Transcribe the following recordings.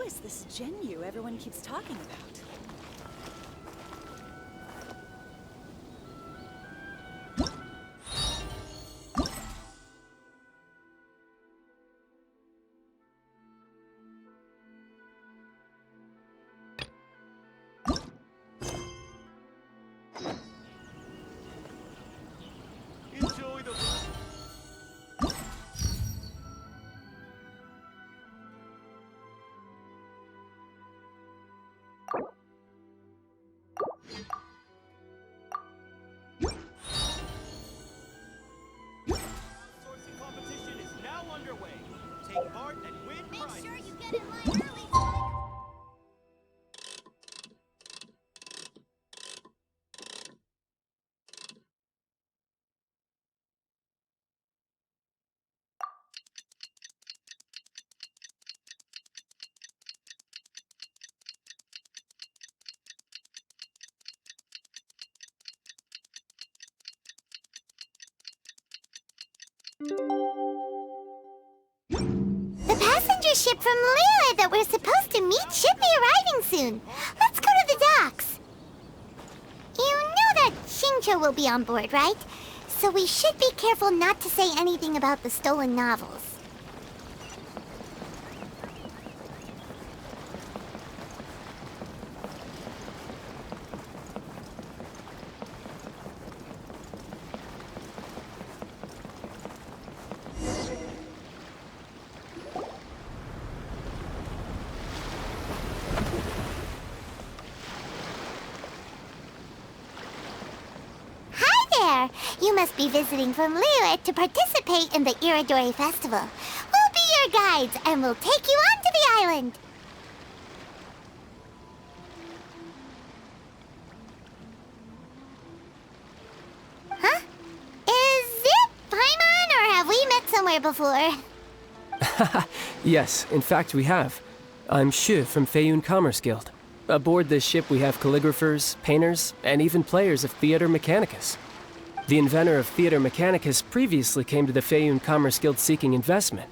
is this Genyu everyone keeps talking about? The passenger ship from Lembre that we're supposed to meet should be arriving soon. Let's go to the docks. You know that Shincho will be on board, right? So we should be careful not to say anything about the stolen novels. You must be visiting from Lembre to participate in the Iridori Festival. We'll be your guides, and we'll take you onto the island. Huh? Is it Paimon, or have we met somewhere before? Yes, in fact we have. I'm Shu from Feiyun Commerce Guild. Aboard this ship we have calligraphers, painters, and even players of Theater Mechanicus. The inventor of Theater Mechanicus previously came to the Feiyun Commerce Guild seeking investment.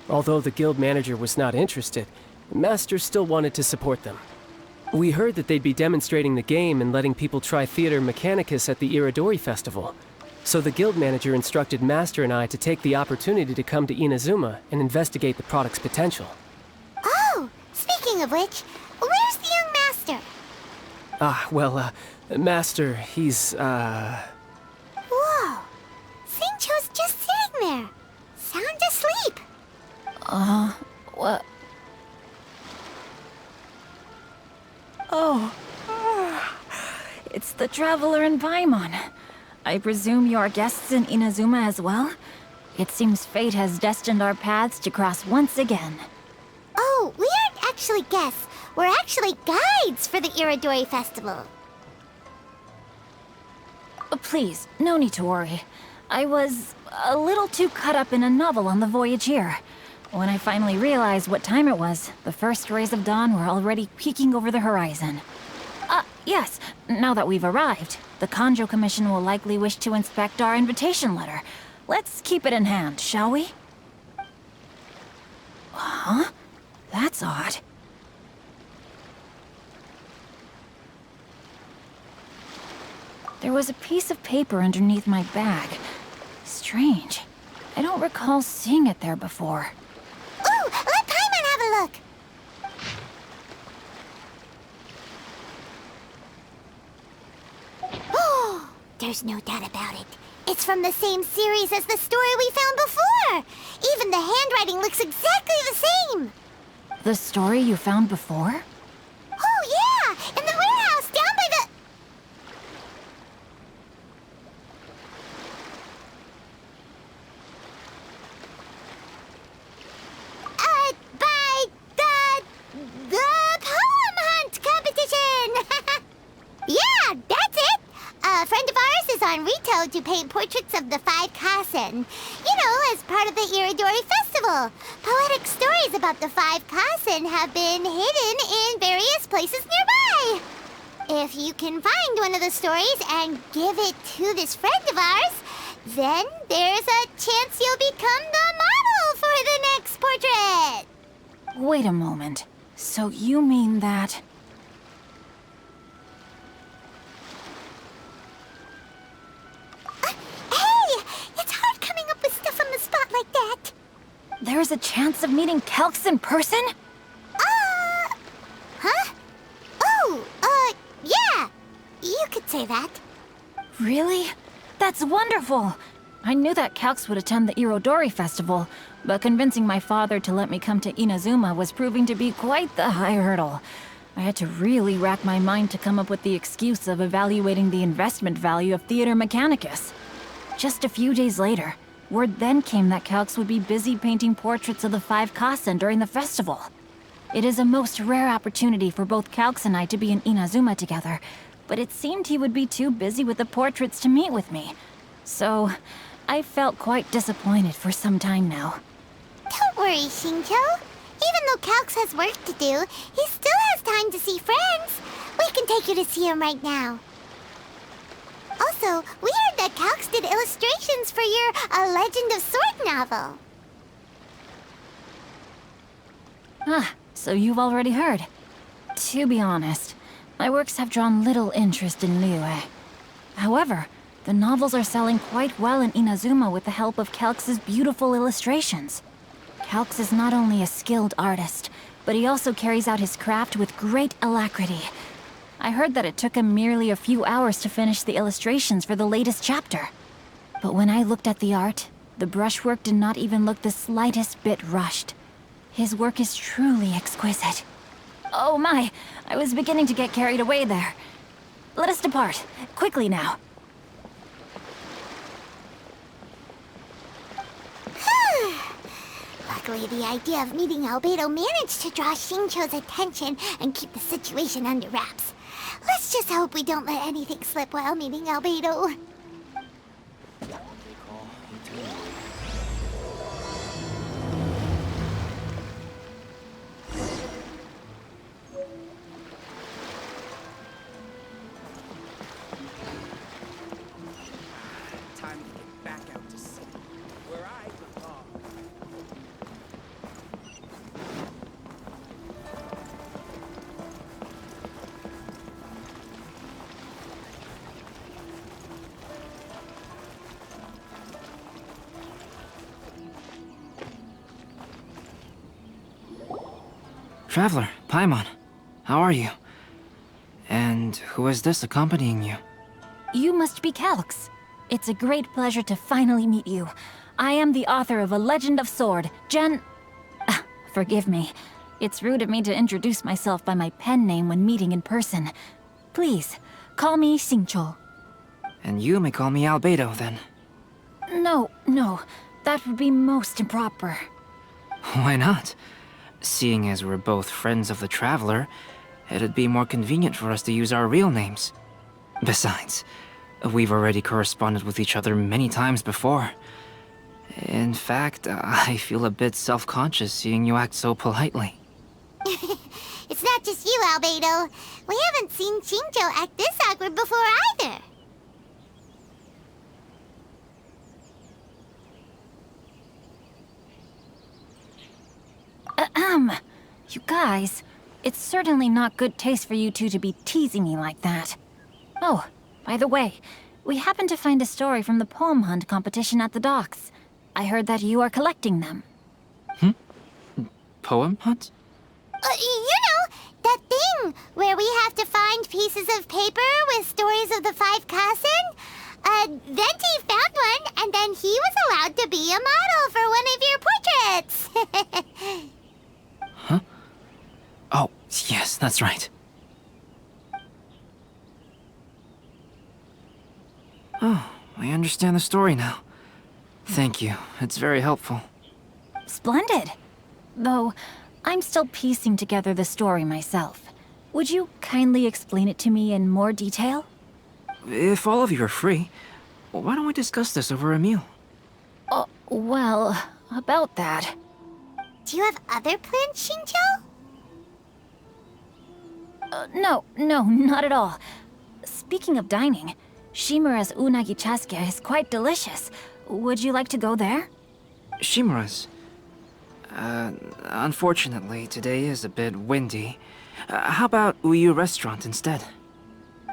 Although the guild manager was not interested, Master still wanted to support them. We heard that they'd be demonstrating the game and letting people try Theater Mechanicus at the Iridori Festival. So the guild manager instructed Master and I to take the opportunity to come to Inazuma and investigate the product's potential. Oh, speaking of which, where's the young master? Master, he's, Whoa! Shincho's just sitting there, sound asleep. What? Oh, it's the Traveler and Paimon. I presume you are guests in Inazuma as well? It seems fate has destined our paths to cross once again. Oh, we aren't actually guests. We're actually guides for the Iridori Festival. Please, no need to worry. I was a little too caught up in a novel on the voyage here. When I finally realized what time it was, the first rays of dawn were already peeking over the horizon. Yes, now that we've arrived, the Kanjo Commission will likely wish to inspect our invitation letter. Let's keep it in hand, shall we? Huh? That's odd. There was a piece of paper underneath my bag. Strange. I don't recall seeing it there before. Ooh, let Paimon have a look! Oh, there's no doubt about it. It's from the same series as the story we found before! Even the handwriting looks exactly the same! The story you found before? Oh, yeah! In the warehouse down by the... by the poem hunt competition! Yeah, that's it! A friend of ours is on Rito to paint portraits of the 5 Kasen. You know, as part of the Iridori Festival. Poetic stories about the 5 Kasen have been hidden in various places nearby. If you can find one of the stories and give it to this friend of ours, then there's a chance you'll become the model for the next portrait. Wait a moment. So you mean that... Hey! It's hard coming up with stuff on the spot like that. There's a chance of meeting Calx in person? Huh? Oh, yeah. You could say that. Really? That's wonderful! I knew that Calx would attend the Irodori Festival, but convincing my father to let me come to Inazuma was proving to be quite the high hurdle. I had to really rack my mind to come up with the excuse of evaluating the investment value of Theater Mechanicus. Just a few days later, word then came that Calx would be busy painting portraits of the 5 Kasen during the festival. It is a most rare opportunity for both Calx and I to be in Inazuma together, but it seemed he would be too busy with the portraits to meet with me. So, I felt quite disappointed for some time now. Don't worry, Shinjo. Even though Calx has work to do, he still has time to see friends. We can take you to see him right now. Also, we heard that Calx did illustrations for your A Legend of Sword novel. Ah, so you've already heard. To be honest, my works have drawn little interest in Liyue. However, the novels are selling quite well in Inazuma with the help of Calx's beautiful illustrations. Calx is not only a skilled artist, but he also carries out his craft with great alacrity. I heard that it took him merely a few hours to finish the illustrations for the latest chapter. But when I looked at the art, the brushwork did not even look the slightest bit rushed. His work is truly exquisite. Oh my, I was beginning to get carried away there. Let us depart, quickly now. Luckily, the idea of meeting Albedo managed to draw Shincho's attention and keep the situation under wraps. Let's just hope we don't let anything slip while meeting Albedo. Time to get back out to sea, where I belong. Traveler, Paimon, how are you? And who is this accompanying you? You must be Calx. It's a great pleasure to finally meet you. I am the author of A Legend of Sword, forgive me. It's rude of me to introduce myself by my pen name when meeting in person. Please, call me Xingqiu. And you may call me Albedo, then. No, that would be most improper. Why not? Seeing as we're both friends of the Traveler, it'd be more convenient for us to use our real names. Besides, we've already corresponded with each other many times before. In fact, I feel a bit self-conscious seeing you act so politely. It's not just you, Albedo. We haven't seen Shinjo act this awkward before either. You guys, it's certainly not good taste for you two to be teasing me like that. Oh, by the way, we happened to find a story from the poem hunt competition at the docks. I heard that you are collecting them. Poem hunt? You know, that thing where we have to find pieces of paper with stories of the 5 Kasen. Venti found one, and then he was allowed to be a model for one of your portraits. Huh? Oh, yes, that's right. Oh, I understand the story now. Thank you. It's very helpful. Splendid. Though, I'm still piecing together the story myself. Would you kindly explain it to me in more detail? If all of you are free, why don't we discuss this over a meal? Well, about that. Do you have other plans, Shinjo? No, not at all. Speaking of dining, Shimura's unagi chasuke is quite delicious. Would you like to go there? Shimura's. Unfortunately, today is a bit windy. How about Uyu Restaurant instead?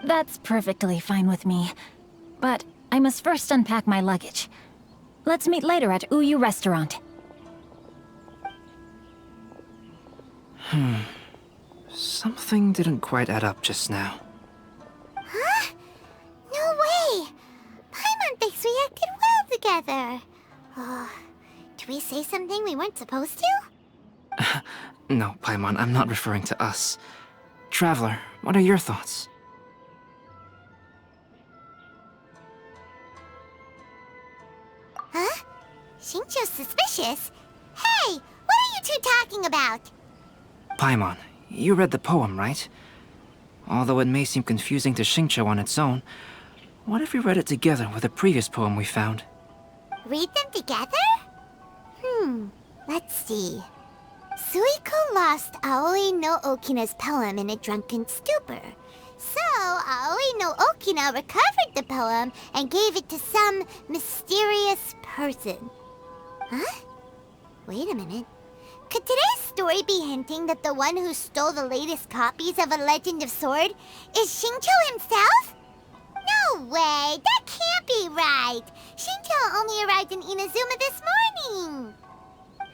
That's perfectly fine with me. But I must first unpack my luggage. Let's meet later at Uyu Restaurant. Something didn't quite add up just now. Huh? No way! Paimon thinks we acted well together. Did we say something we weren't supposed to? No, Paimon, I'm not referring to us. Traveler, what are your thoughts? Huh? Xingqiu's suspicious? Hey, what are you two talking about? Paimon, you read the poem, right? Although it may seem confusing to Xingqiu on its own, what if we read it together with a previous poem we found? Read them together? Let's see. Suiko lost Aoi no Okina's poem in a drunken stupor. So, Aoi no Okina recovered the poem and gave it to some mysterious person. Huh? Wait a minute. Could today's story be hinting that the one who stole the latest copies of A Legend of Sword is Xingqiu himself? No way! That can't be right! Xingqiu only arrived in Inazuma this morning!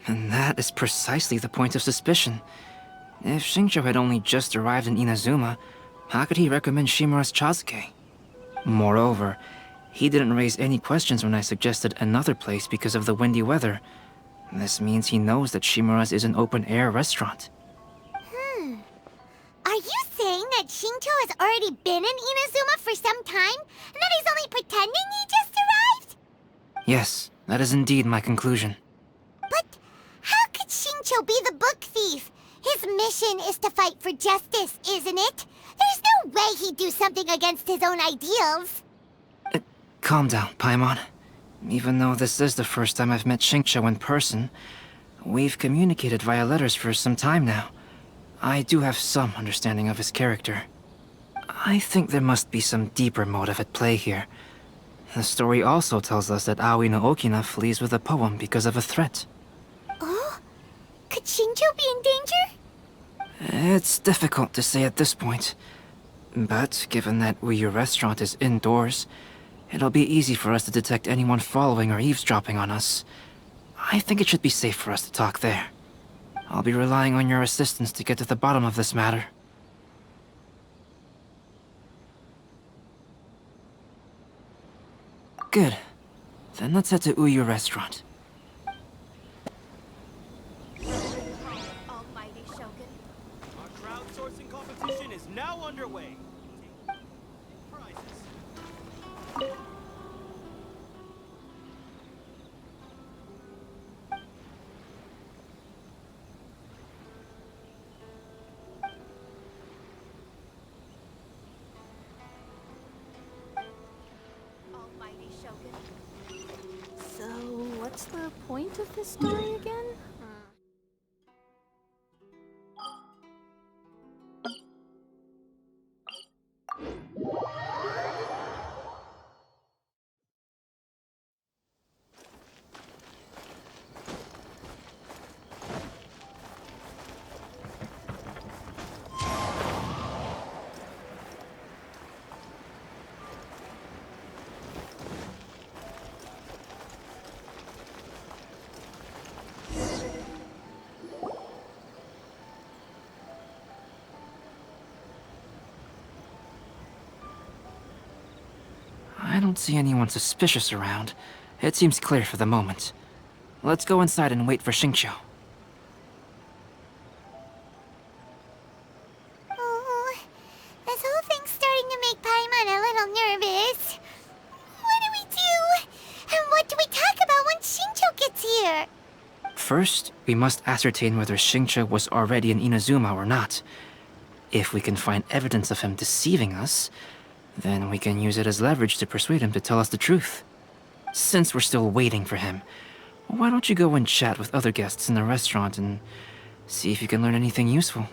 And that is precisely the point of suspicion. If Xingqiu had only just arrived in Inazuma, how could he recommend Shimura's Chazuke? Moreover, he didn't raise any questions when I suggested another place because of the windy weather. This means he knows that Shimura's is an open-air restaurant. Are you saying that Xingqiu has already been in Inazuma for some time, and that he's only pretending he just arrived? Yes, that is indeed my conclusion. But how could Xingqiu be the book thief? His mission is to fight for justice, isn't it? There's no way he'd do something against his own ideals. Calm down, Paimon. Even though this is the first time I've met Xingqiu in person, we've communicated via letters for some time now. I do have some understanding of his character. I think there must be some deeper motive at play here. The story also tells us that Aoi no Okina flees with a poem because of a threat. Oh? Could Xingqiu be in danger? It's difficult to say at this point. But given that Uyu Restaurant is indoors, it'll be easy for us to detect anyone following or eavesdropping on us. I think it should be safe for us to talk there. I'll be relying on your assistance to get to the bottom of this matter. Good. Then let's head to Uyu Restaurant. Almighty Shogun. Our crowdsourcing competition is now underway. Prizes. Almighty Shogun. So, what's the point of this story again? I don't see anyone suspicious around. It seems clear for the moment. Let's go inside and wait for Xingqiu. Oh, this whole thing's starting to make Paimon a little nervous. What do we do? And what do we talk about when Xingqiu gets here? First, we must ascertain whether Xingqiu was already in Inazuma or not. If we can find evidence of him deceiving us, then we can use it as leverage to persuade him to tell us the truth. Since we're still waiting for him, why don't you go and chat with other guests in the restaurant and see if you can learn anything useful?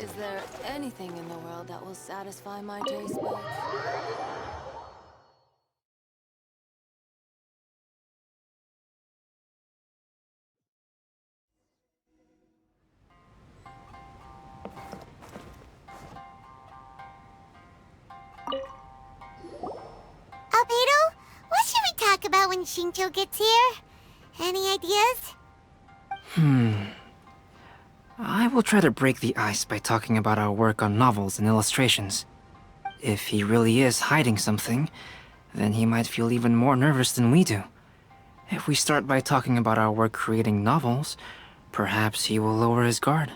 Is there anything in the world that will satisfy my taste buds? about when Shincho gets here? Any ideas? I will try to break the ice by talking about our work on novels and illustrations. If he really is hiding something, then he might feel even more nervous than we do. If we start by talking about our work creating novels, perhaps he will lower his guard.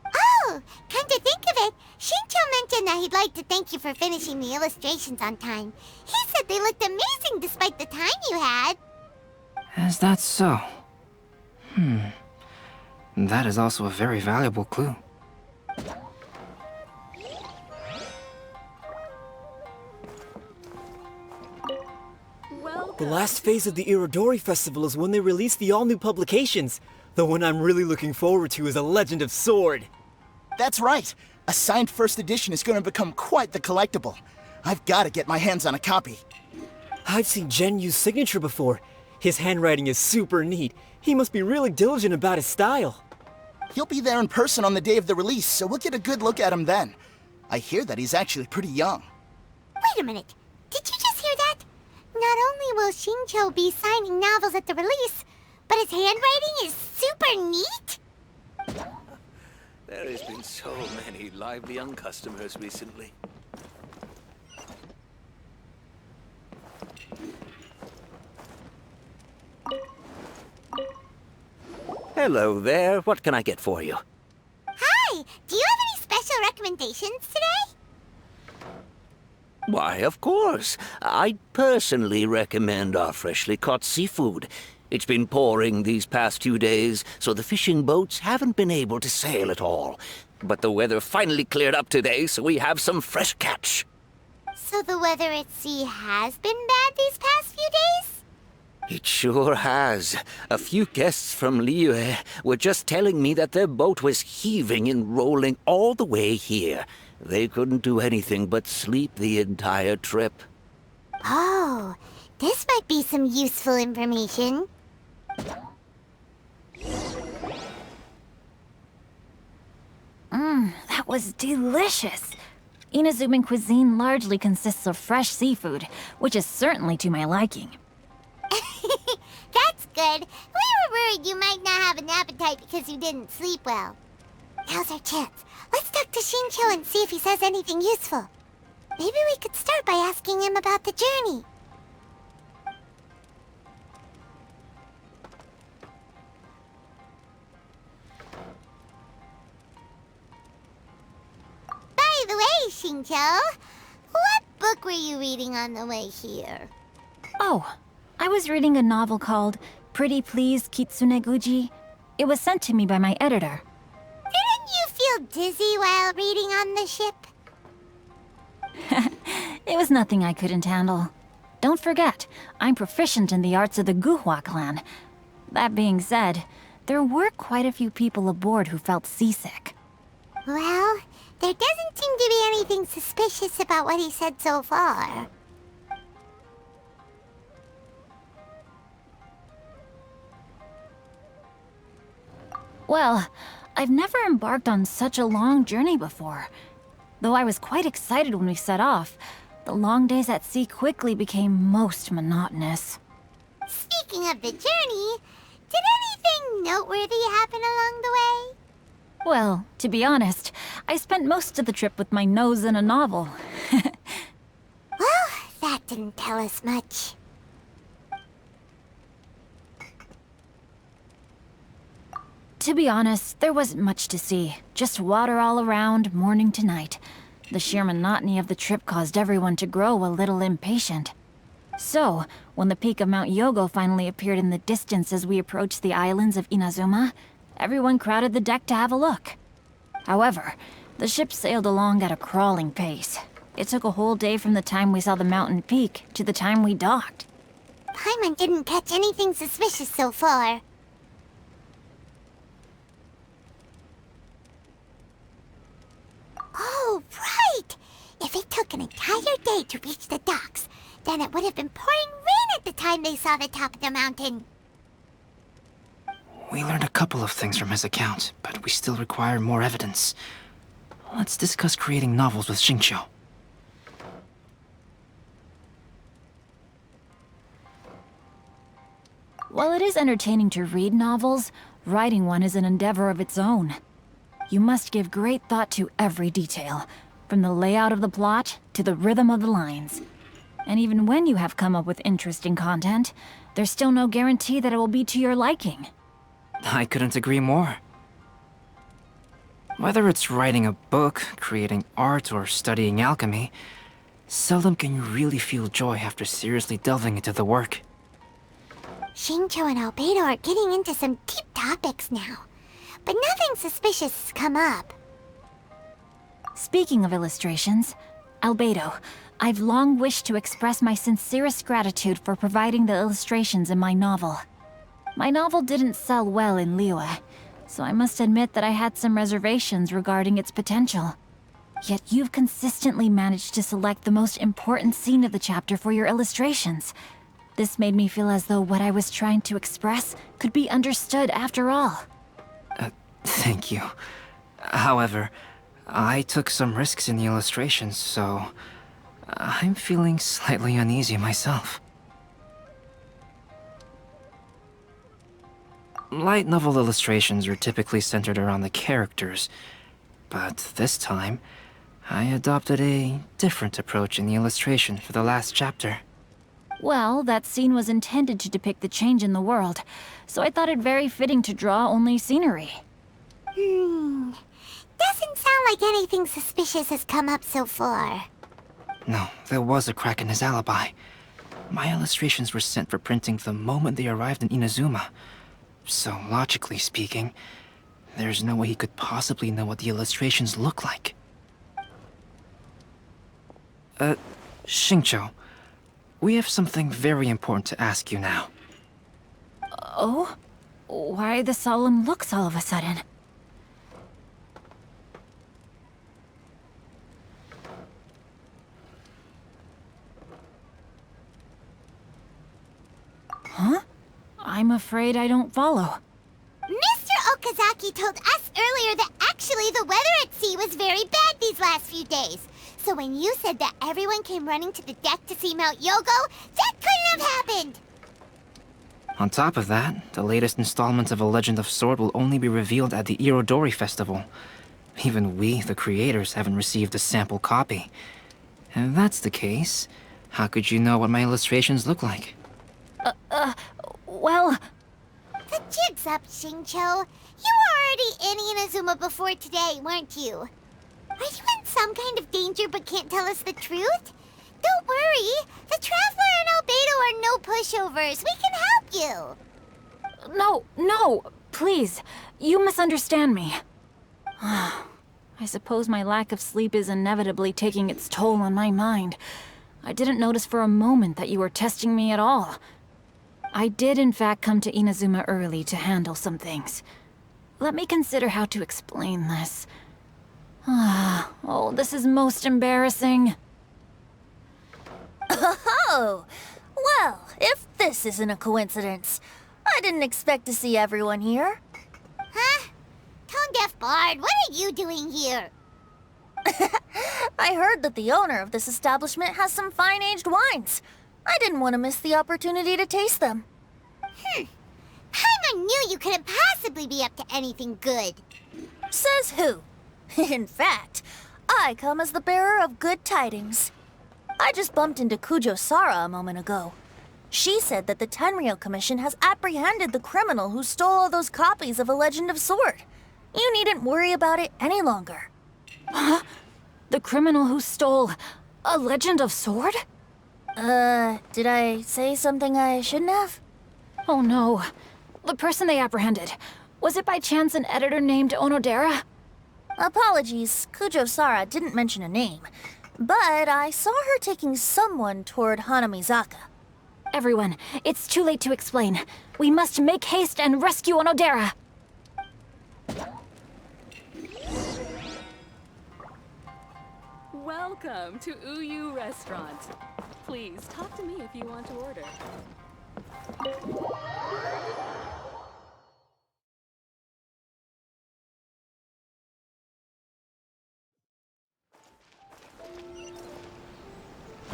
Oh, come to think of it, Shincho mentioned that he'd like to thank you for finishing the illustrations on time. He said they looked amazing despite the time you had. Is that so? That is also a very valuable clue. The last phase of the Irodori Festival is when they release the all-new publications. The one I'm really looking forward to is A Legend of Sword. That's right. A signed first edition is going to become quite the collectible. I've got to get my hands on a copy. I've seen Genyu's signature before. His handwriting is super neat. He must be really diligent about his style. He'll be there in person on the day of the release, so we'll get a good look at him then. I hear that he's actually pretty young. Wait a minute, did you just hear that? Not only will Shincho be signing novels at the release, but his handwriting is super neat? There has been so many lively young customers recently. Hello there. What can I get for you? Hi, do you have any special recommendations today? Why, of course. I personally recommend our freshly caught seafood. It's been pouring these past 2 days, so the fishing boats haven't been able to sail at all. But the weather finally cleared up today, so we have some fresh catch. So the weather at sea has been bad these past few days? It sure has. A few guests from Liyue were just telling me that their boat was heaving and rolling all the way here. They couldn't do anything but sleep the entire trip. Oh, this might be some useful information. That was delicious. Inazuman cuisine largely consists of fresh seafood, which is certainly to my liking. That's good. We were worried you might not have an appetite because you didn't sleep well. Now's our chance. Let's talk to Shincho and see if he says anything useful. Maybe we could start by asking him about the journey. By the way, Shincho, what book were you reading on the way here? Oh, I was reading a novel called Pretty Please Kitsune Guji. It was sent to me by my editor. Didn't you feel dizzy while reading on the ship? It was nothing I couldn't handle. Don't forget, I'm proficient in the arts of the Guhua clan. That being said, there were quite a few people aboard who felt seasick. Well, there doesn't seem to be anything suspicious about what he said so far. Well, I've never embarked on such a long journey before. Though I was quite excited when we set off, the long days at sea quickly became most monotonous. Speaking of the journey, did anything noteworthy happen along the way? Well, to be honest, I spent most of the trip with my nose in a novel. Well, that didn't tell us much. To be honest, there wasn't much to see. Just water all around, morning to night. The sheer monotony of the trip caused everyone to grow a little impatient. So, when the peak of Mount Yogo finally appeared in the distance as we approached the islands of Inazuma, everyone crowded the deck to have a look. However, the ship sailed along at a crawling pace. It took a whole day from the time we saw the mountain peak to the time we docked. Paimon didn't catch anything suspicious so far. Oh, right! If it took an entire day to reach the docks, then it would have been pouring rain at the time they saw the top of the mountain. We learned a couple of things from his account, but we still require more evidence. Let's discuss creating novels with Shincho. While it is entertaining to read novels, writing one is an endeavor of its own. You must give great thought to every detail, from the layout of the plot to the rhythm of the lines. And even when you have come up with interesting content, there's still no guarantee that it will be to your liking. I couldn't agree more. Whether it's writing a book, creating art, or studying alchemy, seldom can you really feel joy after seriously delving into the work. Xingqiu and Albedo are getting into some deep topics now, but nothing suspicious has come up. Speaking of illustrations, Albedo, I've long wished to express my sincerest gratitude for providing the illustrations in my novel. My novel didn't sell well in Liyue, so I must admit that I had some reservations regarding its potential. Yet you've consistently managed to select the most important scene of the chapter for your illustrations. This made me feel as though what I was trying to express could be understood after all. Thank you. However, I took some risks in the illustrations, so I'm feeling slightly uneasy myself. Light novel illustrations are typically centered around the characters, but this time, I adopted a different approach in the illustration for the last chapter. Well, that scene was intended to depict the change in the world, so I thought it very fitting to draw only scenery. Doesn't sound like anything suspicious has come up so far. No, there was a crack in his alibi. My illustrations were sent for printing the moment they arrived in Inazuma. So, logically speaking, there's no way he could possibly know what the illustrations look like. Xingqiu, we have something very important to ask you now. Oh? Why the solemn looks all of a sudden? Huh? I'm afraid I don't follow. Mr. Okazaki told us earlier that actually the weather at sea was very bad these last few days. So when you said that everyone came running to the deck to see Mount Yogo, that couldn't have happened! On top of that, the latest installment of A Legend of Sword will only be revealed at the Irodori Festival. Even we, the creators, haven't received a sample copy. If that's the case, how could you know what my illustrations look like? Well... The jig's up, Xingqiu. You were already in Inazuma before today, weren't you? Are you in some kind of danger but can't tell us the truth? Don't worry. The Traveler and Albedo are no pushovers. We can help you. No, please. You misunderstand me. I suppose my lack of sleep is inevitably taking its toll on my mind. I didn't notice for a moment that you were testing me at all. I did in fact come to Inazuma early to handle some things. Let me consider how to explain this. Oh, this is most embarrassing. Oh, well, if this isn't a coincidence, I didn't expect to see everyone here. Huh? Tone-deaf bard, what are you doing here? I heard that the owner of this establishment has some fine-aged wines. I didn't want to miss the opportunity to taste them. Paimon knew you couldn't possibly be up to anything good. Says who? In fact, I come as the bearer of good tidings. I just bumped into Kujo Sara a moment ago. She said that the Tenryou Commission has apprehended the criminal who stole all those copies of A Legend of Sword. You needn't worry about it any longer. Huh? The criminal who stole A Legend of Sword? Did I say something I shouldn't have? Oh no. The person they apprehended. Was it by chance an editor named Onodera? Apologies, Kujo Sara didn't mention a name. But I saw her taking someone toward Hanamizaka. Everyone, it's too late to explain. We must make haste and rescue Onodera. Welcome to Uyu Restaurant. Please talk to me if you want to order.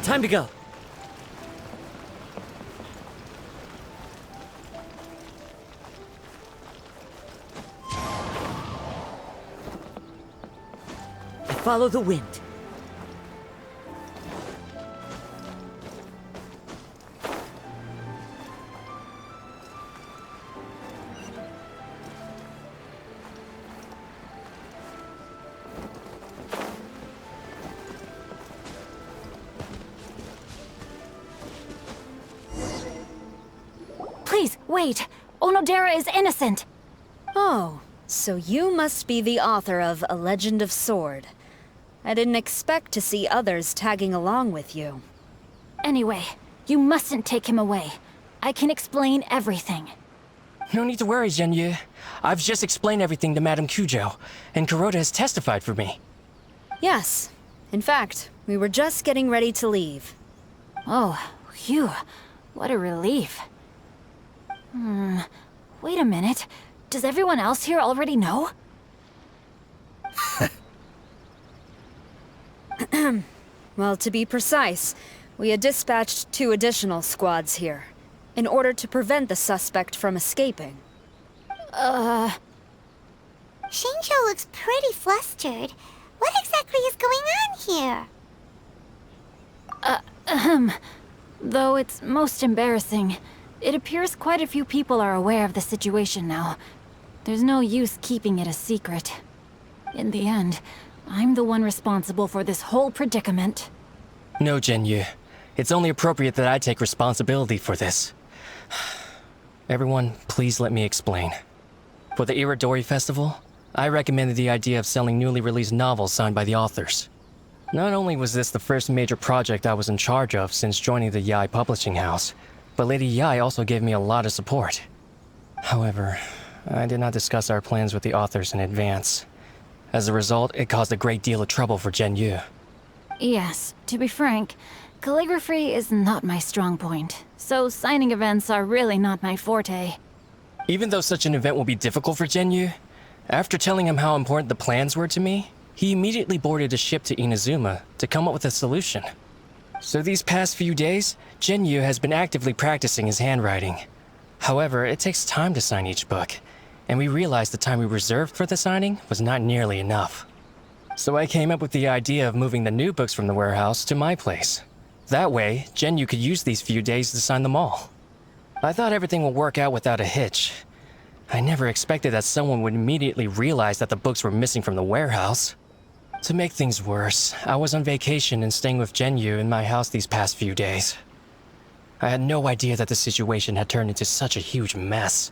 Time to go. follow the wind. Please, wait! Onodera is innocent! Oh, so you must be the author of A Legend of Sword. I didn't expect to see others tagging along with you. Anyway, you mustn't take him away. I can explain everything. No need to worry, Genyu. I've just explained everything to Madame Kujo, and Kuroda has testified for me. Yes. In fact, we were just getting ready to leave. Oh, phew. What a relief. Wait a minute. Does everyone else here already know? Well, to be precise, we had dispatched 2 additional squads here, in order to prevent the suspect from escaping. Xingqiu looks pretty flustered. What exactly is going on here? Though it's most embarrassing, it appears quite a few people are aware of the situation now. There's no use keeping it a secret. In the end, I'm the one responsible for this whole predicament. No, Genyu. It's only appropriate that I take responsibility for this. Everyone, please let me explain. For the Iridori Festival, I recommended the idea of selling newly released novels signed by the authors. Not only was this the first major project I was in charge of since joining the Yae publishing house, but Lady Yae also gave me a lot of support. However, I did not discuss our plans with the authors in advance. As a result, it caused a great deal of trouble for Genyu. Yes, to be frank, calligraphy is not my strong point, so signing events are really not my forte. Even though such an event will be difficult for Genyu, after telling him how important the plans were to me, he immediately boarded a ship to Inazuma to come up with a solution. So these past few days, Genyu has been actively practicing his handwriting. However, it takes time to sign each book, and we realized the time we reserved for the signing was not nearly enough. So I came up with the idea of moving the new books from the warehouse to my place. That way, Genyu could use these few days to sign them all. I thought everything would work out without a hitch. I never expected that someone would immediately realize that the books were missing from the warehouse. To make things worse, I was on vacation and staying with Genyu in my house these past few days. I had no idea that the situation had turned into such a huge mess.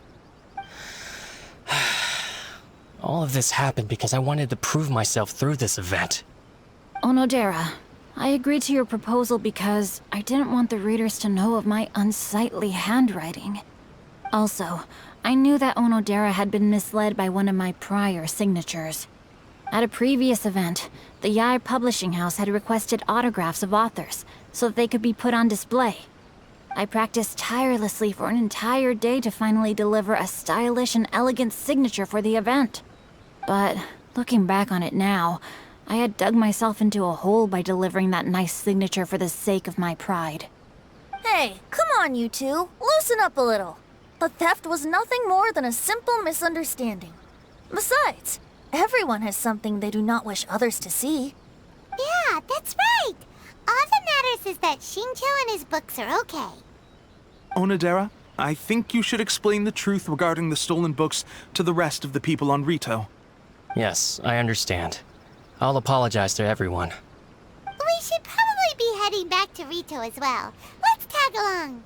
All of this happened because I wanted to prove myself through this event. Onodera, I agreed to your proposal because I didn't want the readers to know of my unsightly handwriting. Also, I knew that Onodera had been misled by one of my prior signatures. At a previous event, the Yae publishing house had requested autographs of authors so that they could be put on display. I practiced tirelessly for an entire day to finally deliver a stylish and elegant signature for the event. But looking back on it now, I had dug myself into a hole by delivering that nice signature for the sake of my pride. Hey, come on, you two. Loosen up a little. The theft was nothing more than a simple misunderstanding. Besides, everyone has something they do not wish others to see. Yeah, that's right. All that matters is that Xingqiu and his books are okay. Onodera, I think you should explain the truth regarding the stolen books to the rest of the people on Rito. Yes, I understand. I'll apologize to everyone. We should probably be heading back to Rito as well. Let's tag along.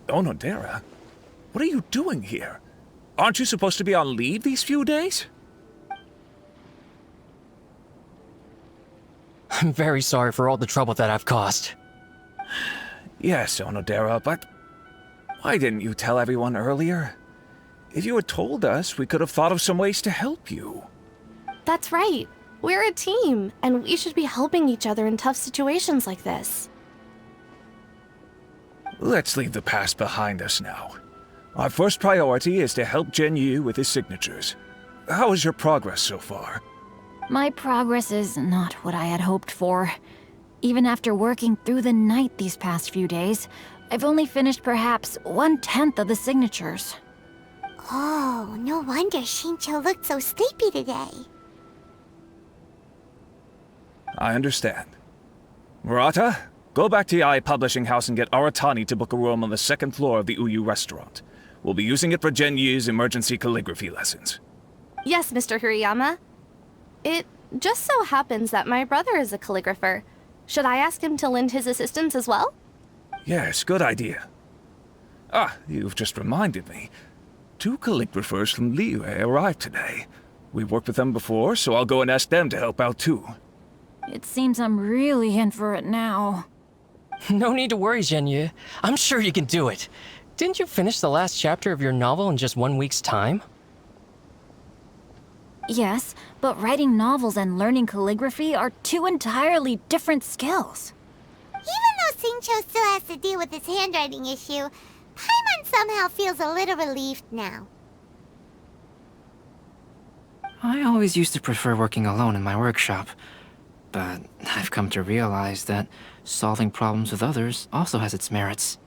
Onodera? What are you doing here? Aren't you supposed to be on leave these few days? I'm very sorry for all the trouble that I've caused. Yes, Onodera, but why didn't you tell everyone earlier? If you had told us, we could have thought of some ways to help you. That's right. We're a team, and we should be helping each other in tough situations like this. Let's leave the past behind us now. Our first priority is to help Yu with his signatures. How is your progress so far? My progress is not what I had hoped for. Even after working through the night these past few days, I've only finished perhaps 1/10 of the signatures. Oh, no wonder Shincho looked so sleepy today. I understand. Murata, go back to Yae Publishing House and get Aratani to book a room on the second floor of the Uyu restaurant. We'll be using it for Yu's emergency calligraphy lessons. Yes, Mr. Hirayama. It just so happens that my brother is a calligrapher. Should I ask him to lend his assistance as well? Yes, good idea. Ah, you've just reminded me. 2 calligraphers from Liyue arrived today. We've worked with them before, so I'll go and ask them to help out too. It seems I'm really in for it now. No need to worry, Yu. I'm sure you can do it. Didn't you finish the last chapter of your novel in just 1 week's time? Yes, but writing novels and learning calligraphy are 2 entirely different skills. Even though Shincho still has to deal with his handwriting issue, Paimon somehow feels a little relieved now. I always used to prefer working alone in my workshop, but I've come to realize that solving problems with others also has its merits.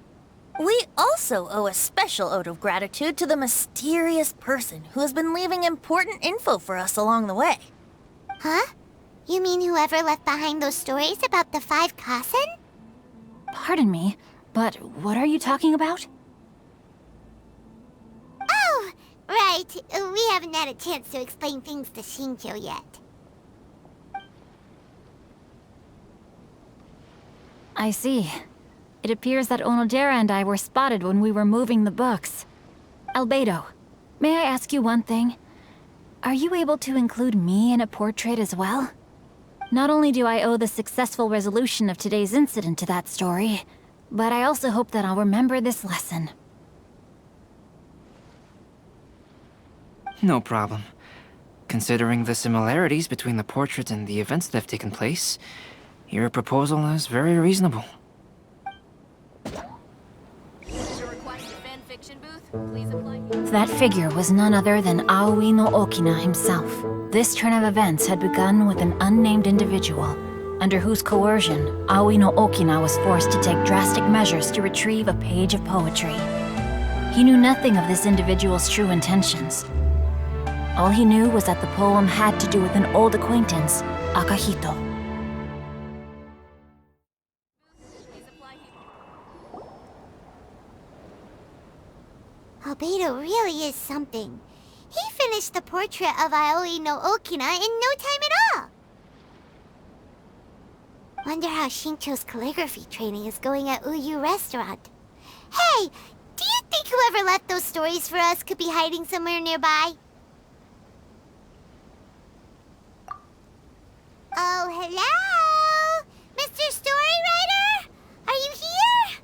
We also owe a special ode of gratitude to the mysterious person who has been leaving important info for us along the way. Huh? You mean whoever left behind those stories about the 5 Kasen? Pardon me, but what are you talking about? Oh, right. We haven't had a chance to explain things to Shincho yet. I see. It appears that Onodera and I were spotted when we were moving the books. Albedo, may I ask you one thing? Are you able to include me in a portrait as well? Not only do I owe the successful resolution of today's incident to that story, but I also hope that I'll remember this lesson. No problem. Considering the similarities between the portrait and the events that have taken place, your proposal is very reasonable. That figure was none other than Aoi no Okina himself. This turn of events had begun with an unnamed individual, under whose coercion, Aoi no Okina was forced to take drastic measures to retrieve a page of poetry. He knew nothing of this individual's true intentions. All he knew was that the poem had to do with an old acquaintance, Akahito. Albedo really is something. He finished the portrait of Aoi no Okina in no time at all. Wonder how Shincho's calligraphy training is going at Uyu Restaurant. Hey, do you think whoever left those stories for us could be hiding somewhere nearby? Oh, hello? Mr. Storywriter? Are you here?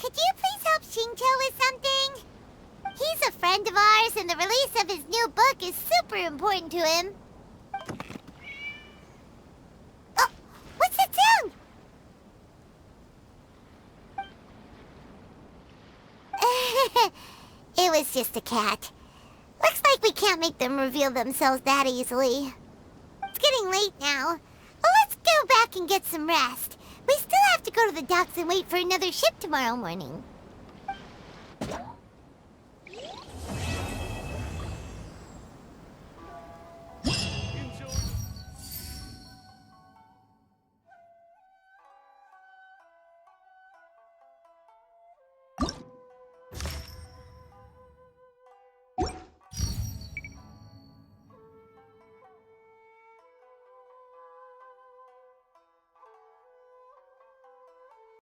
Could you please help Shincho with something? He's a friend of ours, and the release of his new book is super important to him. Oh, what's that sound? It was just a cat. Looks like we can't make them reveal themselves that easily. It's getting late now. Well, let's go back and get some rest. We still have to go to the docks and wait for another ship tomorrow morning.